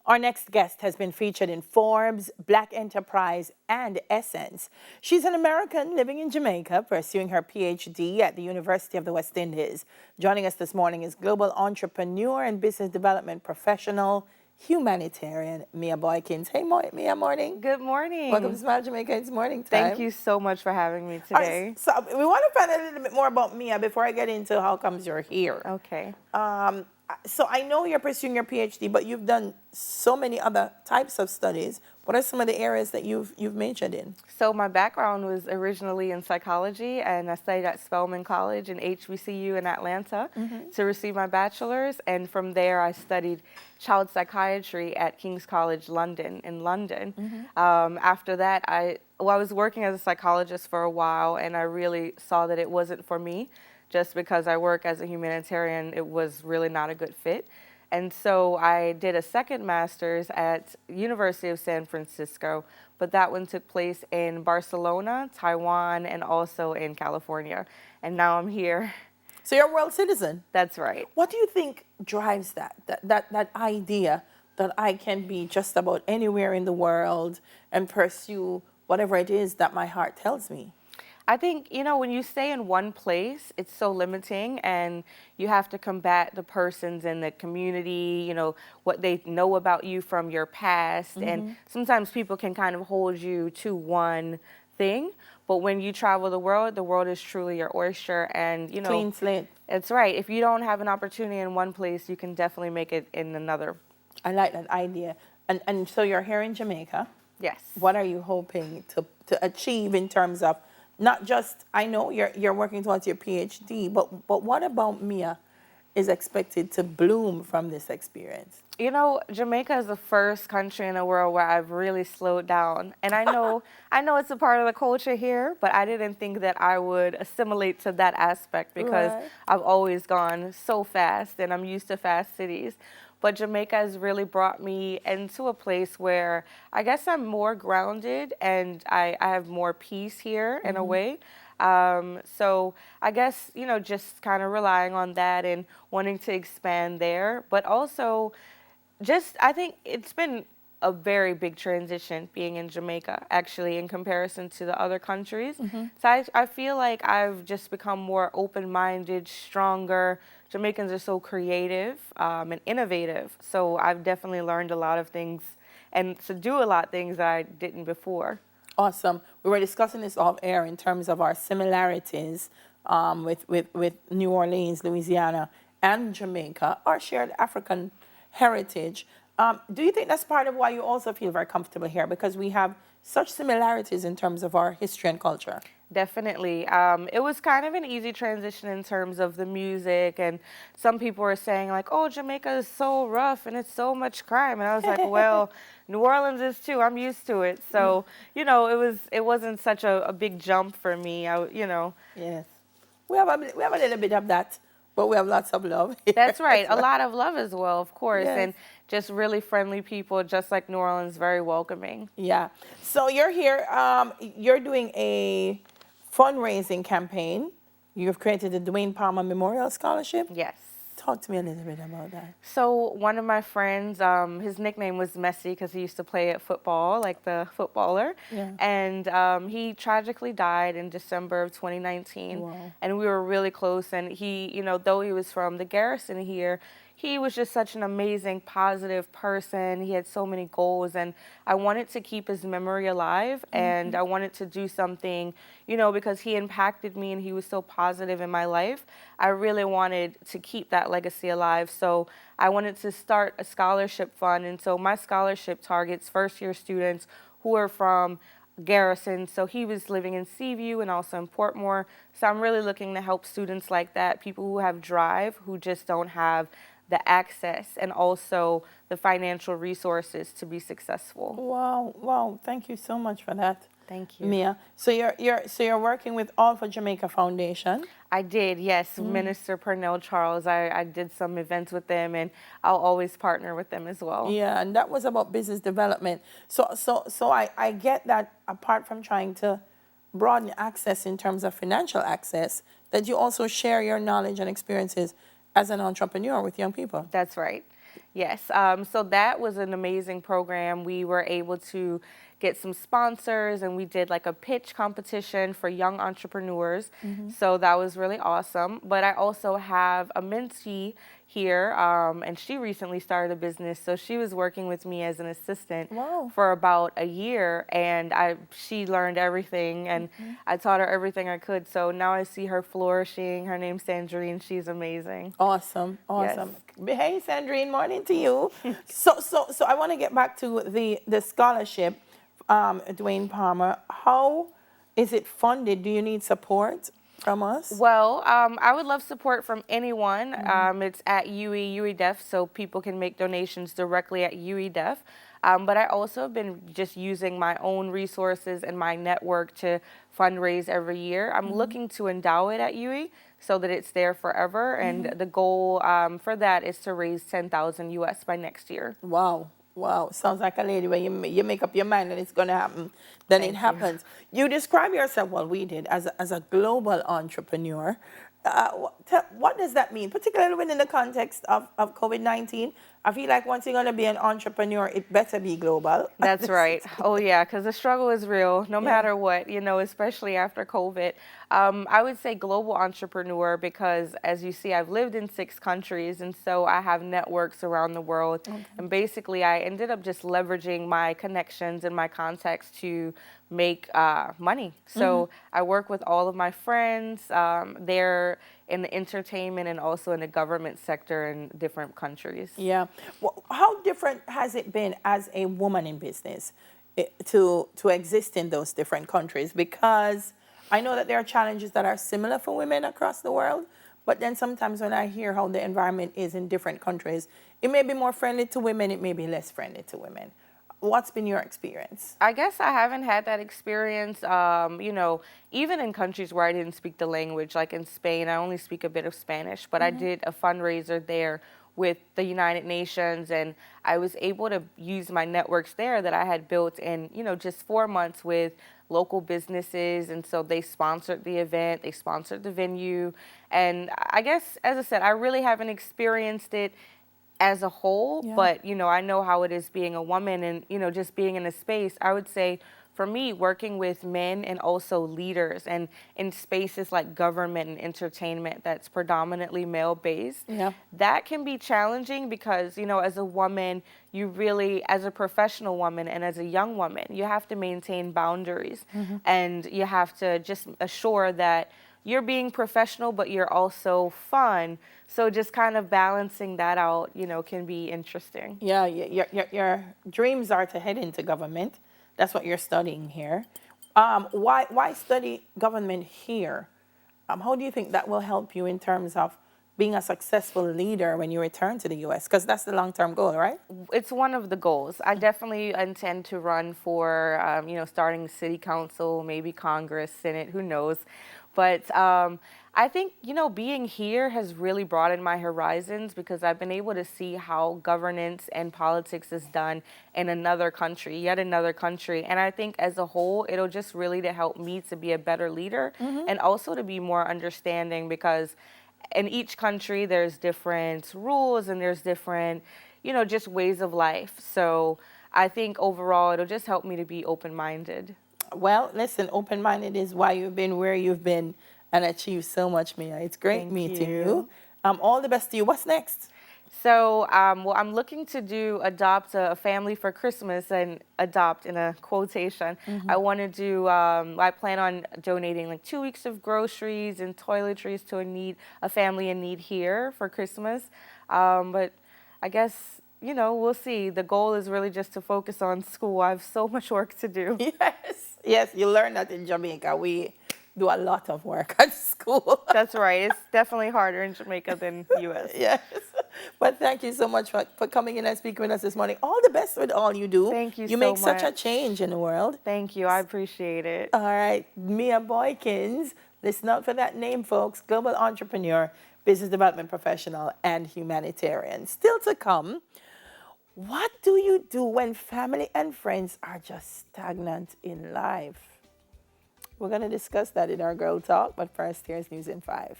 Our next guest has been featured in Forbes, Black Enterprise, and Essence. She's an American living in Jamaica, pursuing her PhD at the University of the West Indies. Joining us this morning is global entrepreneur and business development professional, humanitarian, Mea Boykins. Hey, Mea, morning. Good morning. Welcome to Smile Jamaica. It's morning time. Thank you so much for having me today. Right, so we want to find out a little bit more about Mea before I get into how comes you're here. Okay. So I know you're pursuing your PhD, but you've done so many other types of studies. What are some of the areas that you've majored in? So my background was originally in psychology, and I studied at Spelman College and HBCU in Atlanta to receive my bachelor's. And from there, I studied child psychiatry at King's College London in London. After that, I was working as a psychologist for a while, and I really saw that it wasn't for me. Just because I work as a humanitarian, it was really not a good fit. And so I did a second master's at University of San Francisco, but that one took place in Barcelona, Taiwan, and also in California. And now I'm here. So you're a world citizen? That's right. What do you think drives that idea that I can be just about anywhere in the world and pursue whatever it is that my heart tells me? I think, when you stay in one place, it's so limiting, and you have to combat the persons in the community, what they know about you from your past. And sometimes people can kind of hold you to one thing. But when you travel the world is truly your oyster. And, clean slate. It's right. If you don't have an opportunity in one place, you can definitely make it in another. I like that idea. And so you're here in Jamaica. Yes. What are you hoping to achieve in terms of not just, I know you're working towards your PhD, but what about Mea is expected to bloom from this experience? Jamaica is the first country in the world where I've really slowed down. And I know it's a part of the culture here, but I didn't think that I would assimilate to that aspect because I've always gone so fast, and I'm used to fast cities. But Jamaica has really brought me into a place where I guess I'm more grounded, and I have more peace here in a way. So I guess, just kind of relying on that and wanting to expand there. But also I think it's been a very big transition being in Jamaica, actually, in comparison to the other countries. So I feel like I've just become more open-minded, stronger. Jamaicans are so creative and innovative. So I've definitely learned a lot of things and to do a lot of things that I didn't before. Awesome. We were discussing this off air in terms of our similarities with New Orleans, Louisiana, and Jamaica, our shared African heritage. Do you think that's part of why you also feel very comfortable here? Because we have such similarities in terms of our history and culture. Definitely. It was kind of an easy transition in terms of the music, and some people were saying like, oh, Jamaica is so rough and it's so much crime. And I was like, well, New Orleans is too. I'm used to it. So, it wasn't such a big jump for me. Yes. We have a little bit of that, but we have lots of love here. That's right. A lot of love as well, of course. Yes. And just really friendly people, just like New Orleans, very welcoming. Yeah. So you're here. You're doing a fundraising campaign. You've created the Dwayne Palmer Memorial Scholarship. Yes. Talk to me a little bit about that. So one of my friends, his nickname was Messi because he used to play at football, like the footballer. Yeah. And he tragically died in December of 2019. Wow. And we were really close. And he, though he was from the garrison here, he was just such an amazing, positive person. He had so many goals, and I wanted to keep his memory alive, and I wanted to do something, because he impacted me and he was so positive in my life. I really wanted to keep that legacy alive, so I wanted to start a scholarship fund, and so my scholarship targets first-year students who are from Garrison. So he was living in Seaview and also in Portmore. So I'm really looking to help students like that, people who have drive, who just don't have the access and also the financial resources to be successful. Wow! Thank you so much for that. Thank you, Mea. So you're working with All for Jamaica Foundation. I did, yes. Minister Pernell Charles. I did some events with them, and I'll always partner with them as well. Yeah, and that was about business development. So I get that apart from trying to broaden access in terms of financial access, that you also share your knowledge and experiences as an entrepreneur with young people. That's right. Yes. So that was an amazing program. We were able to get some sponsors and we did like a pitch competition for young entrepreneurs. So that was really awesome. But I also have a mentee here, and she recently started a business. So she was working with me as an assistant Wow. for about a year, and she learned everything, and I taught her everything I could. So now I see her flourishing. Her name's Sandrine. She's amazing. Awesome, Yes. awesome. Hey, Sandrine, morning to you. So I want to get back to the scholarship, Dwayne Palmer. How is it funded? Do you need support from us? Well, I would love support from anyone. It's at UEDEF, so people can make donations directly at UEDEF. But I also have been just using my own resources and my network to fundraise every year. I'm looking to endow it at UE so that it's there forever. And the goal for that is to raise 10,000 US by next year. Wow. Wow. Sounds like a lady when you make up your mind and it's going to happen, then it happens. You describe yourself, well, we did, as a global entrepreneur. What does that mean, particularly within the context of COVID-19? I feel like once you're going to be an entrepreneur, it better be global. That's right. Oh, yeah, because the struggle is real no matter what, especially after COVID. I would say global entrepreneur because, as you see, I've lived in 6 countries, and so I have networks around the world. And basically, I ended up just leveraging my connections and my contacts to make money. So I work with all of my friends. They're in the entertainment and also in the government sector in different countries. Yeah. Well, how different has it been as a woman in business to exist in those different countries? Because I know that there are challenges that are similar for women across the world, but then sometimes when I hear how the environment is in different countries, it may be more friendly to women, it may be less friendly to women. What's been your experience? I guess I haven't had that experience, even in countries where I didn't speak the language, like in Spain, I only speak a bit of Spanish, but I did a fundraiser there with the United Nations, and I was able to use my networks there that I had built in, just 4 months with local businesses, and so they sponsored the event, they sponsored the venue, and I guess, as I said, I really haven't experienced it as a whole, but I know how it is being a woman and just being in a space. I would say for me, working with men and also leaders and in spaces like government and entertainment that's predominantly male based, that can be challenging because as a woman, you really, as a professional woman and as a young woman, you have to maintain boundaries and you have to just assure that you're being professional, but you're also fun. So just kind of balancing that out, can be interesting. Yeah, your dreams are to head into government. That's what you're studying here. Why study government here? How do you think that will help you in terms of being a successful leader when you return to the U.S.? Because that's the long-term goal, right? It's one of the goals. I definitely intend to run for, starting city council, maybe Congress, Senate, who knows. But I think, being here has really broadened my horizons because I've been able to see how governance and politics is done in another country, yet another country. And I think as a whole, it'll just really to help me to be a better leader and also to be more understanding because in each country, there's different rules and there's different, just ways of life. So I think overall, it'll just help me to be open-minded. Well, listen, open-minded is why you've been where you've been and achieved so much, Mea. It's great meeting you. All the best to you. What's next? So, I'm looking to adopt a family for Christmas and adopt in a quotation. I want to do, I plan on donating like 2 weeks of groceries and toiletries to a family in need here for Christmas. But I guess, we'll see. The goal is really just to focus on school. I have so much work to do. Yes, you learn that in Jamaica. We do a lot of work at school. That's right. It's definitely harder in Jamaica than U.S. Yes. But thank you so much for coming in and speaking with us this morning. All the best with all you do. Thank you so much. You make such a change in the world. Thank you. I appreciate it. All right. Mea Boykins. Listen out for that name, folks. Global entrepreneur, business development professional, and humanitarian. Still to come, what do you do when family and friends are just stagnant in life? We're going to discuss that in our Girl Talk, but first, here's News in 5.